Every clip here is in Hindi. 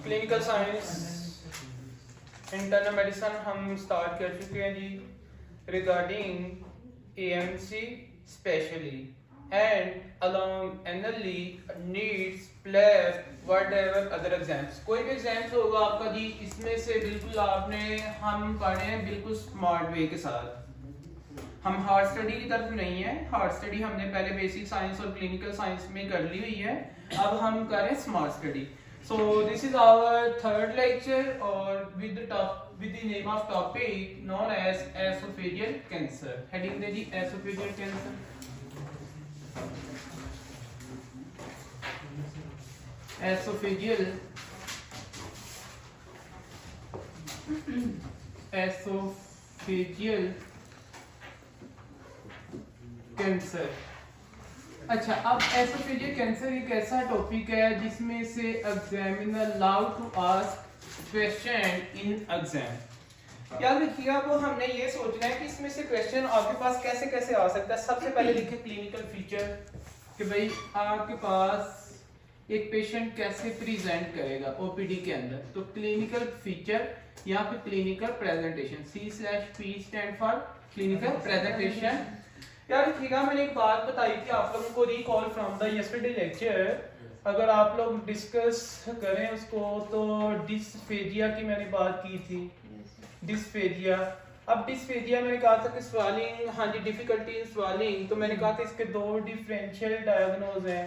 क्लिनिकल साइंस इंटरनल मेडिसिन हम स्टार्ट कर चुके हैं जी regarding AMC specially and along only needs place whatever other exams. कोई भी एग्जाम्स होगा आपका जी, इसमें से बिल्कुल आपने हम पढ़े हैं बिल्कुल स्मार्ट वे के साथ। हम हार्ड स्टडी की तरफ नहीं है, हार्ड स्टडी हमने पहले बेसिक साइंस और क्लिनिकल साइंस में कर ली हुई है, अब हम करें smart study. So this is our third lecture or with the name of topic known as esophageal cancer. Heading the esophageal cancer. Esophageal cancer. अच्छा, अब एसोफेजियल कैंसर एक ऐसा टॉपिक है जिसमें से examiner allow to ask question in exam. याद रखिएगा, वो हमने ये सोचना है कि इसमें से क्वेश्चन आपके पास कैसे कैसे आ सकता है। सबसे पहले लिखे क्लिनिकल फीचर कि भाई आपके पास एक पेशेंट कैसे प्रेजेंट करेगा ओपीडी के अंदर। तो क्लिनिकल फीचर या फिर clinical presentation, C/P stand for clinical presentation. यार रखिएगा, मैंने एक बात बताई थी आप लोगों को recall from the yesterday lecture. अगर आप लोग डिस्कस करें उसको, तो डिस्फेजिया की मैंने बात की थी। डिस्फेजिया, अब डिस्फेजिया मैंने कहा था कि स्वेलिंग, हाँ जी, डिफिकल्टी इन स्वेलिंग। तो मैंने कहा था इसके दो डिफरेंशियल डायग्नोज हैं।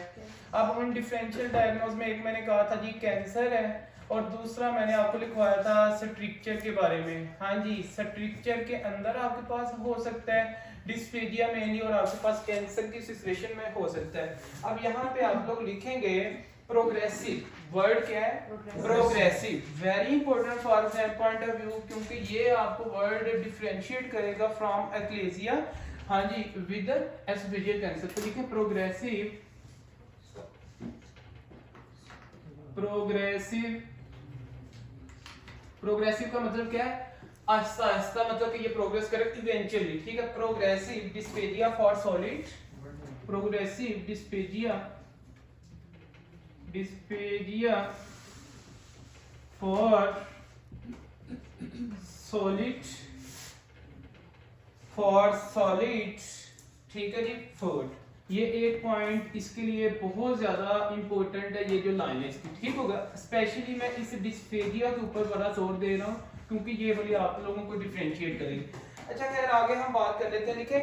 अब उन डिफरेंशियल डायग्नोज में एक मैंने कहा था जी कैंसर है, और दूसरा मैंने आपको लिखवाया था स्ट्रक्चर के बारे में। हाँ जी, स्ट्रक्चर के अंदर आपके पास हो सकता है डिस्फेजिया मेनली, और आपके पास कैंसर की सिचुएशन में हो सकता है। अब यहाँ पे आप लोग लिखेंगे प्रोग्रेसिव। वर्ड क्या है? Progressive. Very important for exam point of view, क्योंकि ये आपको वर्ड डिफरेंशिएट करेगा फ्रॉम एक्लेजिया, हाँ जी, विद एसोफेजियल कैंसर। तो लिखें प्रोग्रेसिव। प्रोग्रेसिव, प्रोग्रेसिव का मतलब क्या है? आहिस्ता आहिस्ता, मतलब कि ये प्रोग्रेस करे इवेंचुअली, ठीक है। Progressive dysphasia for solid, progressive dysphasia, dysphasia for solid, for solid, ठीक है जी, फूड। ये एक पॉइंट इसके लिए बहुत ज्यादा इंपॉर्टेंट है, ये जो लाइन है इसकी, ठीक होगा। स्पेशली मैं इस डिस्फेजिया के ऊपर बड़ा जोर दे रहा हूँ क्योंकि ये वाली आप लोगों को डिफरेंशिएट करेगी। अच्छा खैर, आगे हम बात कर लेते हैं। देखें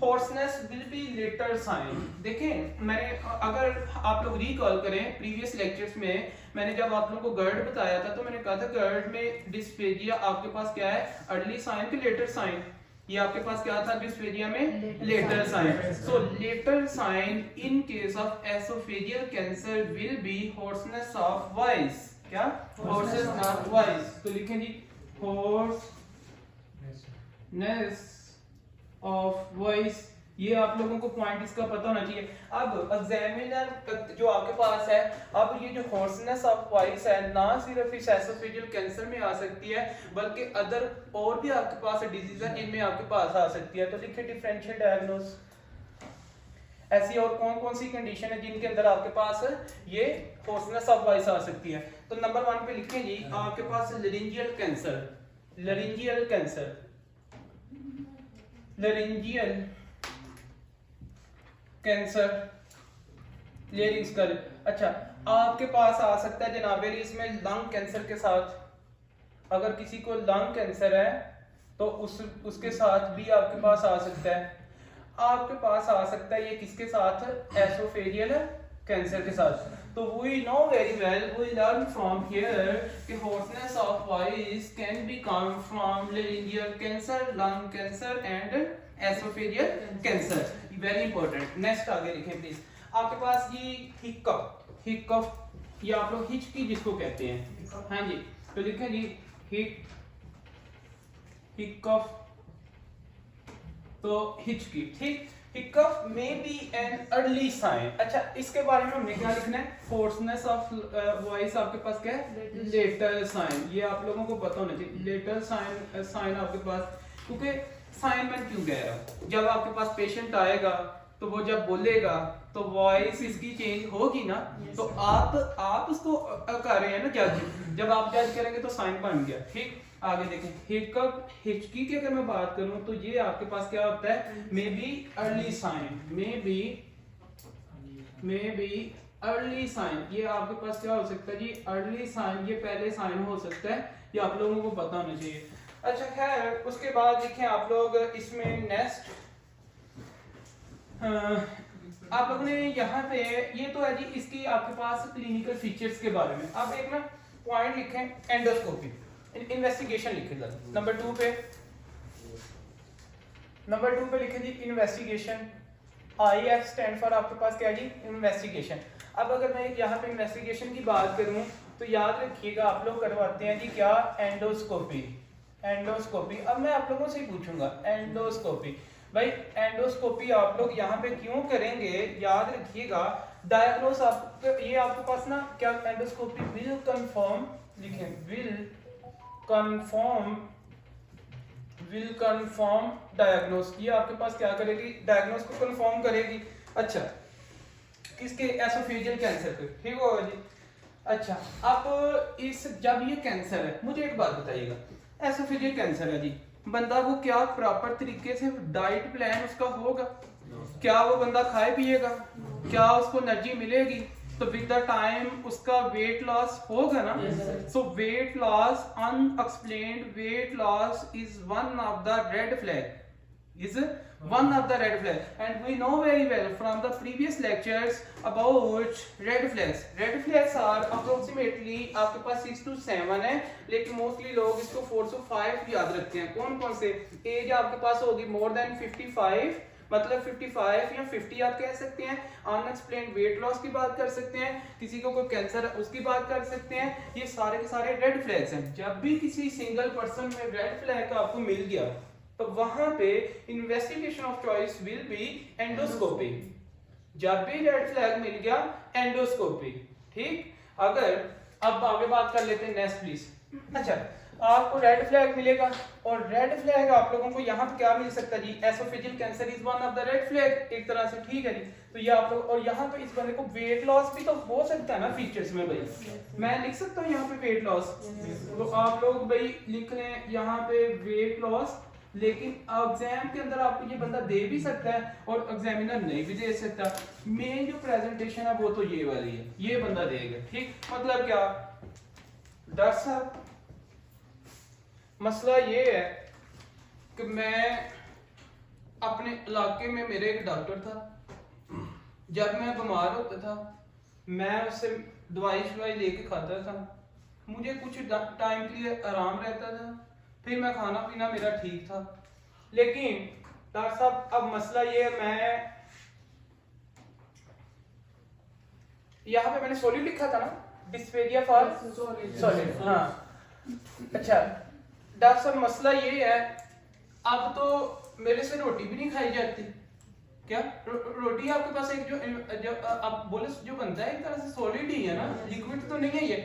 hoarseness will be later sign. देखें, मैंने अगर आप लोग रिकॉल करें प्रीवियस लेक्चर्स में, मैंने जब आप लोगों को गर्ड बताया था तो मैंने कहा था गर्ड में डिस्फेजिया आपके पास क्या है? अर्ली साइन के लेटर साइन। ये आपके पास क्या था डिस्फेजिया में? Later sign. So later sign in case of oesophageal cancer will be hoarseness of voice. क्या? Hoarseness of voice. तो लिखें जी होर्सनेस ऑफ वॉइस। ये आप लोगों को पॉइंट इसका पता होना चाहिए। अब एग्जामिनर जो आपके पास है, अब ये जो होर्सनेस ऑफ वॉइस है ना सिर्फ इस एसोफेजियल कैंसर में आ सकती है, बल्कि अदर और भी आपके पास डिजीज है जिनमें आपके पास आ सकती है। तो लिखिए डिफरेंशियल डायग्नोस। ऐसी और कौन कौन सी कंडीशन है जिनके अंदर आपके पास ये होर्सनेस ऑफ वॉइस आ सकती है? तो नंबर 1 पे लिखें जी आपके पास लरिंजियल कैंसर। लरिंजियल कैंसर, लरिंजियल कैंसर, लेरिंग्स का। अच्छा, आपके पास आ सकता है जनाबे इसमें लंग कैंसर के साथ। अगर किसी को लंग कैंसर है तो उसके साथ भी आपके पास आ सकता है। आपके पास आ सकता है ये किसके साथ? एसोफेजियल कैंसर के साथ। तो we know very well, we learn from here कि hoarseness of voice can be come from laryngeal cancer, lung cancer and esophageal cancer. Very important. Next आगे लिखें प्लीज। आपके पास ये हिकअप, हिकअप ये आप लोग हिचकी जिसको कहते हैं, हाँ जी, तो लिखें जी हिकअप, तो हिचकी, ठीक। हिकअप में बी एन अर्ली साइन। अच्छा, इसके बारे में हमने क्या लिखना है? होर्सनेस ऑफ वॉइस आपके पास क्या है? Later sign. ये आप लोगों को पता होना चाहिए, लेटर साइन आपके पास। क्योंकि साइन मैं क्यों कह रहा हूँ, जब आपके पास पेशेंट आएगा तो वो जब बोलेगा तो वॉइस इसकी चेंज होगी ना। तो आप उसको कर रहे हैं ना जज। जब आप जज करेंगे तो साइन बन गया। ठीक, आगे देखें। हिकअप, हिचकी की अगर मैं बात करूं तो ये आपके पास क्या होता है, may be early sign, may be early sign. ये आपके पास क्या हो सकता है जी, अर्ली साइन, ये पहले साइन हो सकता है, ये आप लोगों को पता होना चाहिए। अच्छा खैर, उसके बाद देखें आप लोग इसमें नेक्स्ट आप लोगों ने यहाँ पे, ये तो है जी इसकी आपके पास क्लिनिकल फीचर्स के बारे में। आप एक ना पॉइंट लिखें, एंडोस्कोपी इन्वेस्टिगेशन लिखे नंबर 2 पे लिखे जी इन्वेस्टिगेशन। IF स्टैंड फॉर आपके पास क्या है जी, इन्वेस्टिगेशन। अब अगर मैं यहाँ पे इन्वेस्टिगेशन की बात करूँ तो याद रखिएगा आप लोग करवाते हैं जी क्या, एंडोस्कोपी। अब मैं आप लोगों से पूछूंगा एंडोस्कोपी, भाई एंडोस्कोपी आप लोग यहाँ पे क्यों करेंगे, याद रखिएगा डायग्नोस आप, ये आपके पास ना क्या, एंडोस्कोपी विल कंफर्म, लिखें विल कंफर्म डायग्नोस, ये आपके पास क्या करेगी, डायग्नोस को कंफर्म करेगी। अच्छा, किसके, एसोफेजियल कैंसर पे, ठीक होगा जी। अच्छा, अब इस जब ये कैंसर है, मुझे एक बात बताइएगा, एसोफेजियल कैंसर है जी, बंदा वो क्या प्रॉपर तरीके से डाइट प्लान उसका होगा, क्या वो बंदा खाए पिएगा, क्या उसको एनर्जी मिलेगी, तो विद द टाइम उसका वेट लॉस होगा ना। So weight loss, unexplained weight loss is one of the red flag, and we know very well from the previous lectures about red flags. Red flags are approximately आपके पास 6 to 7 है, लेकिन मोस्टली लोग इसको 4 to 5 याद रखते हैं। कौन कौन से, एज आपके पास होगी मोर देन 55, मतलब 55 या 50 आप कह सकते हैं, अनएक्सप्लेन्ड वेट लॉस की बात कर सकते हैं, किसी को कोई कैंसर है उसकी बात कर सकते हैं, ये सारे के सारे रेड फ्लैग्स हैं। जब भी किसी सिंगल पर्सन में रेड फ्लैग आपको मिल गया तो वहां पे investigation of choice will be endoscopy. जब भी रेड फ्लैग मिल गया एंडोस्कोपी, ठीक। अगर अब आगे बात कर लेते हैं नेक्स्ट प्लीज। अच्छा, आपको रेड फ्लैग मिलेगा और रेड फ्लैग आप लोगों को यहाँ पे क्या मिल सकता है जी, oesophageal cancer is one of the red flag, एक तरह से, ठीक है जी। तो ये आप लोग, और यहाँ पे इस बंदे को वेट लॉस भी तो हो सकता है ना फीचर्स में, भाई मैं लिख सकता हूँ यहाँ पे वेट लॉस, तो आप लोग भाई लिख लें यहाँ पे वेट लॉस, लेकिन एग्जाम के अंदर आपको ये बंदा दे भी सकता है और एग्जामिनर नहीं भी दे सकता। मेन जो प्रेजेंटेशन है वो तो ये वाली है, ये बंदा देगा, ठीक। मतलब क्या, डॉक्टर साहब मसला ये है कि मैं अपने इलाके में, मेरे एक डॉक्टर था, जब मैं बीमार होता था मैं उससे दवाई शवाई लेके खाता था, मुझे कुछ टाइम के लिए आराम रहता था, फिर मैं खाना पीना मेरा ठीक था। लेकिन डॉक्टर साहब अब मसला ये है, मैं यहाँ पे मैंने सॉलिड लिखा था ना, डिस्पेरिया फॉर सॉलिड, हाँ। अच्छा डॉक्टर साहब मसला ये है, अब तो मेरे से रोटी भी नहीं खाई जाती। क्या रोटी आपके पास एक जो आप बोले जो बनता है एक तरह से सॉलिड ही है ना, लिक्विड तो नहीं है ये।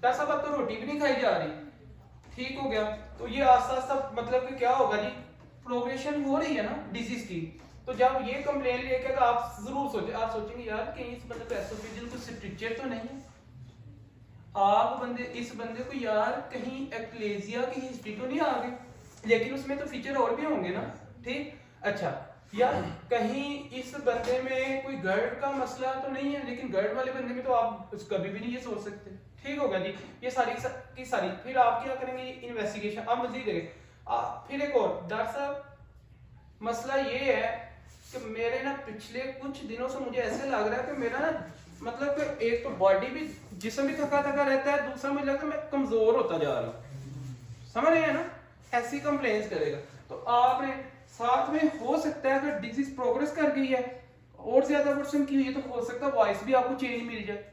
डॉक्टर साहब अब तो रोटी भी नहीं खाई जा रही, ठीक हो गया। तो ये आस्ता आस्ता मतलब कि क्या होगा जी, प्रोग्रेशन हो रही है ना डिजीज की। तो जब ये कंप्लेन लेके आप जरूर सोचे, आप सोचेंगे यार कहीं इस बंदे को एसोफेजियल को स्ट्रक्चर तो नहीं है, आप इस बंदे को यार कहीं एक्लेजिया की हिस्ट्री तो नहीं आ गई, लेकिन उसमें तो फीचर और भी होंगे ना, ठीक। अच्छा, या कहीं इस बंदे में कोई गर्ड का मसला तो नहीं है, लेकिन गर्ड वाले बंदे में तो आप कभी भी नहीं ये सोच सकते, ठीक होगा जी। ये सारी की सारी, फिर आप क्या करेंगे, इन्वेस्टिगेशन आप मजीद करेंगे। फिर एक और, डॉक्टर साहब मसला ये है कि मेरे ना पिछले कुछ दिनों से मुझे ऐसे लग रहा है कि मेरा ना मतलब कि एक तो बॉडी भी, जिस्म भी थका थका रहता है, दूसरा मुझे लगता है मैं कमजोर होता जा रहा हूँ, समझ रहे हैं ना, ऐसी कंप्लेंट्स करेगा। तो आपने साथ में हो सकता है अगर डिजीज प्रोग्रेस कर गई है और ज्यादा वर्सन की हुई है तो हो सकता है वॉइस भी आपको चेंज मिल जाए,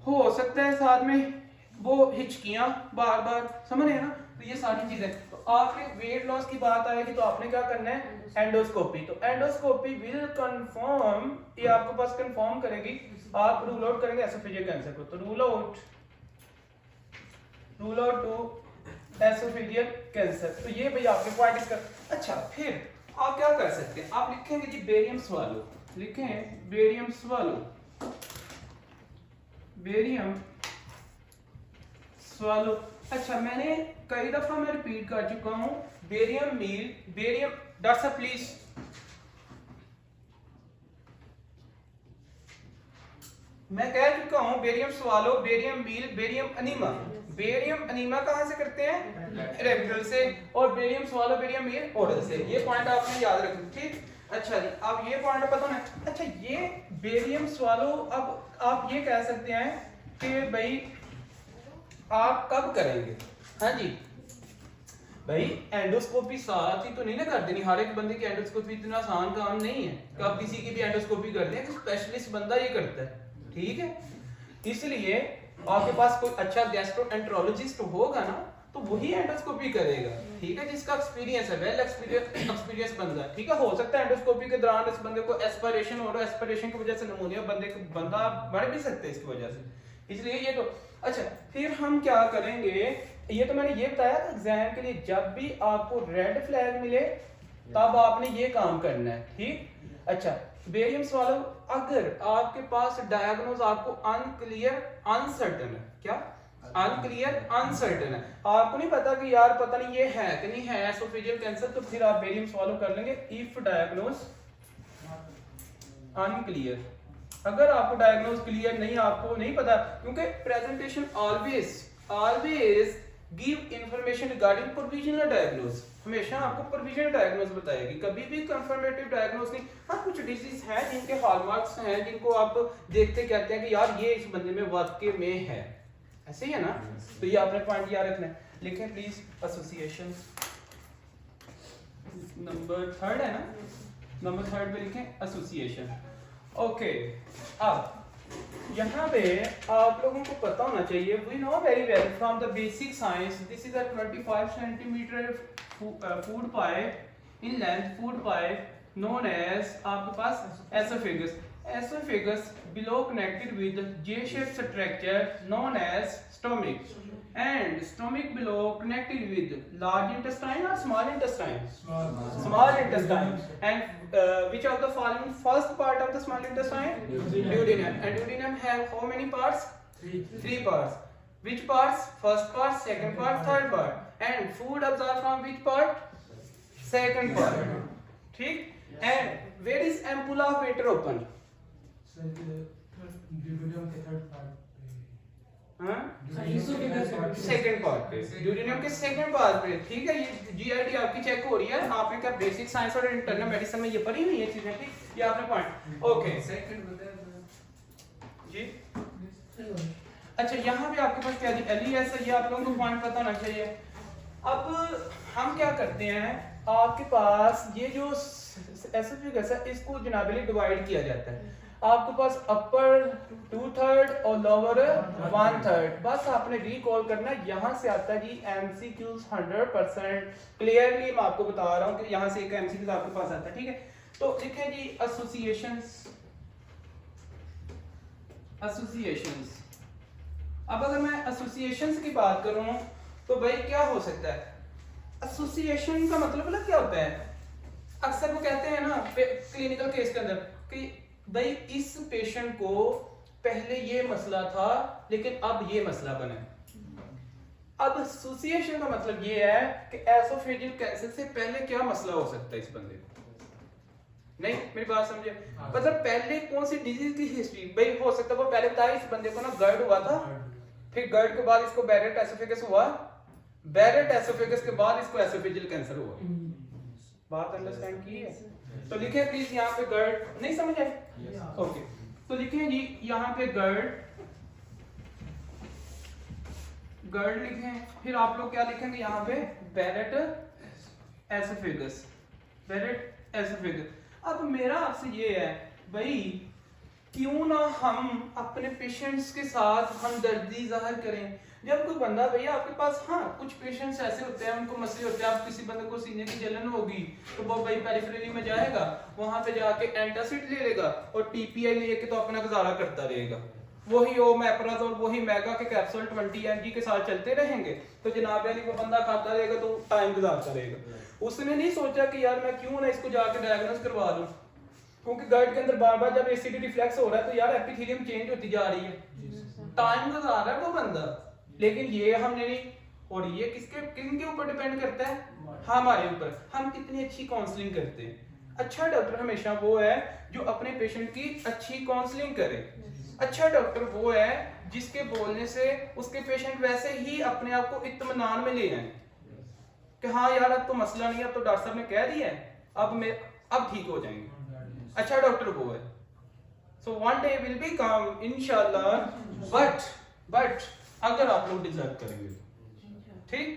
हो सकता है साथ में वो हिचकियां बार बार, समझ रहे हैं ना। तो ये सारी चीजें, तो आपके वेट लॉस की बात आएगी तो आपने क्या करना है, एंडोस्कोपी। तो एंडोस्कोपी विल कंफर्म, ये आपके पास कंफर्म करेगी, आप रूल आउट करेंगे एसोफेजियल कैंसर को। तो rule out to oesophageal cancer, तो ये भाई आपके पॉइंट कर। अच्छा, फिर आप क्या कर सकते हैं, आप लिखेंगे जी बेरियम स्वालो, लिखें बेरियम स्वालो, बेरियम स्वालो। अच्छा, मैंने कई दफा मैं रिपीट कर चुका हूं, बेरियम मील, बेरियम, डॉक्टर साहब प्लीज, मैं कह चुका हूं barium swallow, barium meal, barium enema. Barium enema कहां से करते हैं? रेक्टल से, और barium swallow, barium meal oral से। ये पॉइंट आपने याद रखना, ठीक। अच्छा जी, अब ये पॉइंट पता ना। अच्छा, ये बेरियम स्वालो, अब आप ये कह सकते हैं कि भाई आप कब करेंगे? हाँ जी भाई, एंडोस्कोपी साथ ही तो नहीं ना कर देनी, हर एक बंदे की एंडोस्कोपी इतना आसान काम नहीं है कि आप किसी की भी एंडोस्कोपी कर दें, स्पेशलिस्ट बंदा ये करता है, ठीक है। इसलिए आपके पास कोई अच्छा गैस्ट्रोएंटरोलॉजिस्ट होगा ना, तो वही एंडोस्कोपी करेगा, ठीक है, जिसका एक्सपीरियंस है, वेल एक्सपीरियंस बंदा, ठीक है। हो सकता है एंडोस्कोपी के दौरान इस बंदे को एस्पिरेशन हो रहा है, एस्पिरेशन की वजह से निमोनिया बंदा मर भी सकता है इसकी वजह से, इसलिए ये तो। अच्छा, फिर हम क्या करेंगे, ये तो मैंने ये बताया था एग्जाम के लिए, जब भी आपको रेड फ्लैग मिले तब आपने ये काम करना है, ठीक। अच्छा, बेरियम स्वालो, अगर आपके पास डायग्नोज आपको अनक्लियर अनसर्टेन है, क्या अनक्लियर अनसर्टेन है, आपको नहीं पता कि यार पता नहीं ये है कि नहीं है एसोफेजियल कैंसर, तो फिर आप बेरियम स्वालो कर लेंगे। इफ डायग्नोज अनक्लियर, अगर आपको डायग्नोज क्लियर नहीं, आपको नहीं पता, क्योंकि presentation always give information regarding provisional diagnose, हमेशा आपको प्रोविजनल डायग्नोज बताएगी, कभी भी कंफर्मेटिव डायग्नोज नहीं। हाँ, कुछ डिजीज हैं जिनके हॉलमार्क्स हैं, जिनको आप देखते कहते हैं कि यार ये इस बंदे में वाकई में है, ऐसे ही है ना, तो ये आपने पॉइंट याद रखना है। लिखें प्लीज एसोसिएशन, नंबर 3 है ना, नंबर 3 पे लिखें एसोसिएशन। ओके, अब यहाँ पे आप लोगों को पता होना चाहिए, we know very well from the basic science, this is a 25 centimetre food pipe in length, food pipe known as आपके पास oesophagus, oesophagus below connected with J-shaped structure known as stomach, and stomach below connected with large intestine or small intestine? Small intestine. And which of the following first part of the small intestine? Duodenum. And duodenum have how many parts? Three parts. Which parts? First part, second part, third part. And food absorbed from which part? Second part. ठीक? And where is ampulla of Vater open? Second part पे, ड्यूडेनम के सेकंड पार्ट पे, ठीक है। ये जीआईडी आपकी चेक हो रही है, आपने क्या बेसिक साइंस और इंटरनल मेडिसिन में ये पढ़ी हुई है चीजें, ठीक, ये आपने पॉइंट। ओके, जी अच्छा, यहाँ भी आपके पास क्या जी एलईएस है, ये आप लोगों को पॉइंट पता होना चाहिए। अब हम क्या करते हैं, आपके पास ये जो एसोफेगस है, इसको जनाबली डिवाइड किया जाता है, आपके पास अपर 2/3 और लोअर 1/3, बस आपने रिकॉल करना है। यहाँ से आता है जी एमसीक्यूज 100%, क्लियरली मैं आपको बता रहा हूँ कि यहाँ से एक एमसीक्यूज आपके पास आता है, ठीक है। तो लिखें जी एसोसिएशंस, एसोसिएशंस। अब अगर मैं एसोसिएशंस की बात करूं तो भाई क्या हो सकता है, एसोसिएशन का मतलब क्या होता है, अक्सर वो कहते हैं ना क्लिनिकल केस के अंदर कि भाई इस पेशेंट को पहले ये मसला था लेकिन अब ये मसला बना है। अब एसोसिएशन का मतलब ये है कि एसोफेजियल कैंसर से पहले क्या मसला हो सकता है इस बंदे को, नहीं मेरी बात समझे, मतलब पहले कौन सी डिजीज की हिस्ट्री, भाई हो सकता है वो पहले बताया इस बंदे को ना गर्ड हुआ था, फिर गर्ड के बाद इसको बैरेट एसोफेगस हुआ, बैरेट एसोफेगस के बाद इसको एसोफेजियल कैंसर हुआ। बात अंडरस्टैंड की है? तो लिखें प्लीज यहाँ पे गर्ड, नहीं समझ आए? ओके, तो लिखें जी यहाँ पे गर्ड, गर्ड लिखें, फिर आप लोग क्या लिखेंगे यहाँ पे बैरेट एसोफेगस, बैरेट एसोफेगस। अब मेरा आपसे ये है भाई, क्यों ना हम अपने पेशेंट्स के साथ हमदर्दी जाहिर करें। जब कोई बंदा भैया आपके पास, हाँ कुछ पेशेंट्स ऐसे होते हैं उनको मसले होते हैं, आप किसी बंदे को सीने की जलन होगी तो वो भाई पेरिफेरली में जाएगा, वहां पे जाके एंटासिड ले लेगा और टीपीआई लेके तो अपना गुजारा करता रहेगा, वही ओमेप्राजोल वही मेगा के कैप्सूल 20 mg के साथ चलते रहेंगे, तो जनाब अली वो बंदा खाता रहेगा तो टाइम गुजारता रहेगा। उसने नहीं सोचा कि यार मैं क्यों ना इसको जाके डायग्नोस करवा लूं, क्योंकि गट के अंदर बार बार जब एसिड रिफ्लेक्स हो रहा है तो यार एपिथेलियम चेंज होती जा रही है, टाइम गुजार रहा है वो बंदा, लेकिन ये हमने नहीं। और ये किनके ऊपर डिपेंड करता है, हमारे ऊपर, हम कितनी अच्छी काउंसलिंग करते हैं। अच्छा डॉक्टर हमेशा वो है जो अपने पेशेंट की अच्छी काउंसलिंग करे। अच्छा डॉक्टर वो है जिसके बोलने से उसके पेशेंट वैसे ही अपने आप को इत्मीनान में ले आए कि हाँ यार अब तो मसला नहीं है, अब तो डॉक्टर साहब ने कह दिया है, अब ठीक हो जाएंगे। अच्छा डॉक्टर वो है। So one day will be come इंशाल्लाह, बट अगर आप लोग डिजर्व करेंगे, ठीक।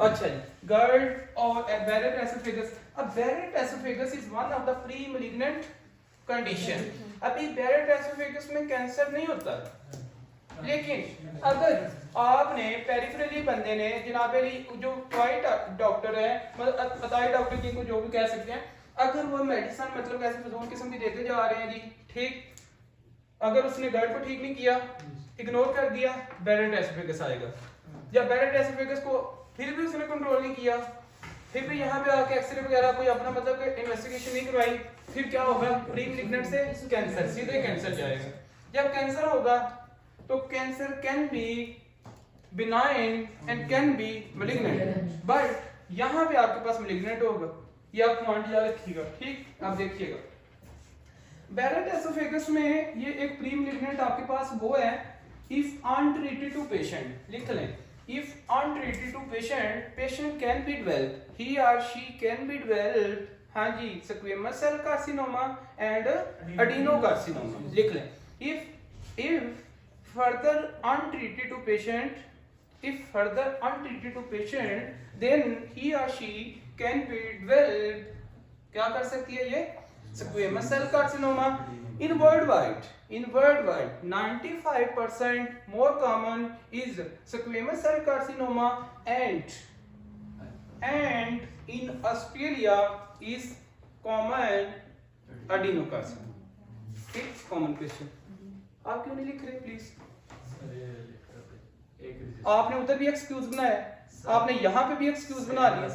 अच्छा जी, GERD और Barrett esophagus। अब Barrett esophagus is one of the pre-malignant condition। अभी Barrett esophagus में कैंसर नहीं होता, लेकिन अगर आपने पेरिफेरली बंदे ने जनाबे जो क्वाइट डॉक्टर है, मतलब अताई डॉक्टर जिनको जो भी कह सकते हैं, अगर वो मेडिसिन मतलब ऐसे फजूल किस्म की देते जा रहे हैं जी, ठीक, अगर उसने GERD को ठीक नहीं किया, इग्नोर कर दिया, Barrett esophagus आएगा। या Barrett esophagus को फिर भी उसने कंट्रोल नहीं किया, फिर भी यहाँ पे आके एक्सरे वगैरह कोई अपना मतलब इन्वेस्टिगेशन नहीं करवाई, फिर क्या होगा, प्री मैलिग्नेंट से कैंसर, सीधे कैंसर जाएगा। जब कैंसर होगा तो cancer can be benign and can be malignant, but यहाँ पे आपके पास मैलिग्नेंट होगा, ये आप पॉइंट याद रखिएगा, ठीक। आप देखिएगा Barrett esophagus में ये एक प्री मैलिग्नेंट आपके पास वो है, if untreated to patient, लिख लें, if untreated to patient can be developed, he or she can be developed, हाँ जी, squamous cell carcinoma and adenocarcinoma, लिख लें। if further untreated to patient, then he or she can be developed, क्या कर सकती है ये, squamous cell carcinoma। In worldwide 95% more common is squamous cell carcinoma, and in Australia is common adenocarcinoma। ठीक, कॉमन क्वेश्चन। आप क्यों नहीं लिख रहे प्लीज? आपने उधर भी एक्सक्यूज बनाया, आपने यहाँ पे भी एक्सक्यूज बना लिया।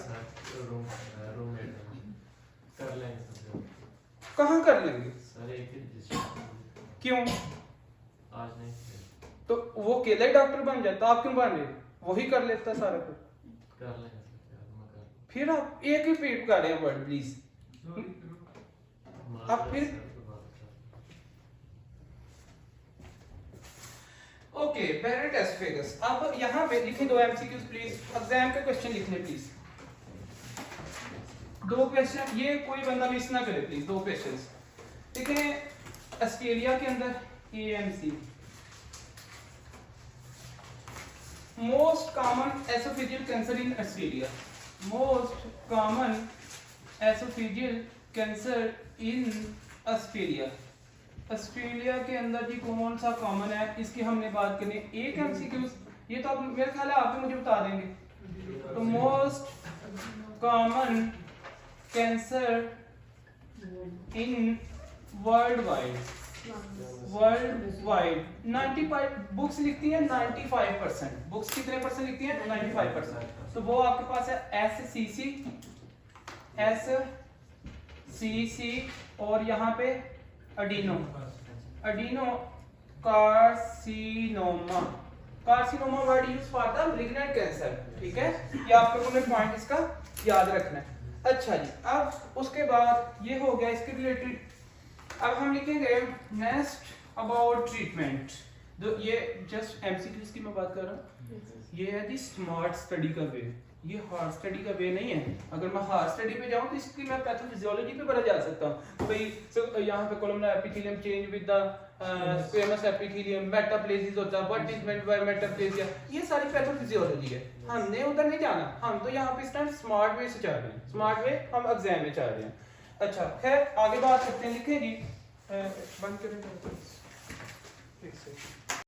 कहाँ कर लेंगे? क्यों? आज नहीं तो वो अकेले डॉक्टर बन जाता, आप क्यों बन रहे? वही कर लेता सारा कुछ। कर लेंगे फिर आप एक ही पेट कर रहे हैं वर्ड प्लीज। आप फिर ओके, Barrett esophagus। अब यहाँ पे लिखें दो MCQs प्लीज, एग्जाम का क्वेश्चन लिखने प्लीज, दो क्वेश्चन, ये कोई बंदा मिस ना करे प्लीज, दो क्वेश्चंस देखें। ऑस्ट्रेलिया के अंदर AMC most common oesophageal cancer in Australia, most common oesophageal cancer in Australia. Australia के अंदर जी कौन सा कॉमन है, इसकी हमने बात करनी है। एक MCQ, ये तो आप मेरे ख्याल है आप मुझे बता देंगे। तो most common cancer in world wide 95 books लिखती हैं, 95% बुक्स कितने परसेंट लिखती हैं, 95%। तो वो आपके पास है SCC और यहाँ पे adeno carcinoma word use for the malignant cancer, ठीक है। ये आपको पॉइंट इसका याद रखना है। अच्छा जी, अब उसके बाद ये हो गया इसके रिलेटेड। अब हम लिखेंगे नेक्स्ट अबाउट ट्रीटमेंट। ये जस्ट MCQs की मैं बात कर रहा हूँ, ये है जी स्मार्ट स्टडी का वे, ये हार्ड स्टडी का वे नहीं है। अगर मैं हार्ड स्टडी पे जाऊँ तो इसकी मैं पैथोफिजियोलॉजी पे बढ़ा जा सकता हूँ, तो भाई यहाँ पे columnar epithelium change with the squamous epithelium, metaplasia होता है, what is meant by metaplasia, ये सारी पैथोफिजियोलॉजी है। हमने उधर नहीं जाना, हम तो यहाँ पे इस टाइम स्मार्ट वे से चल रहे हैं, स्मार्ट वे हम एग्जाम में चल रहे हैं। अच्छा खैर आगे बात करते हैं, लिखेंगी बंद करें।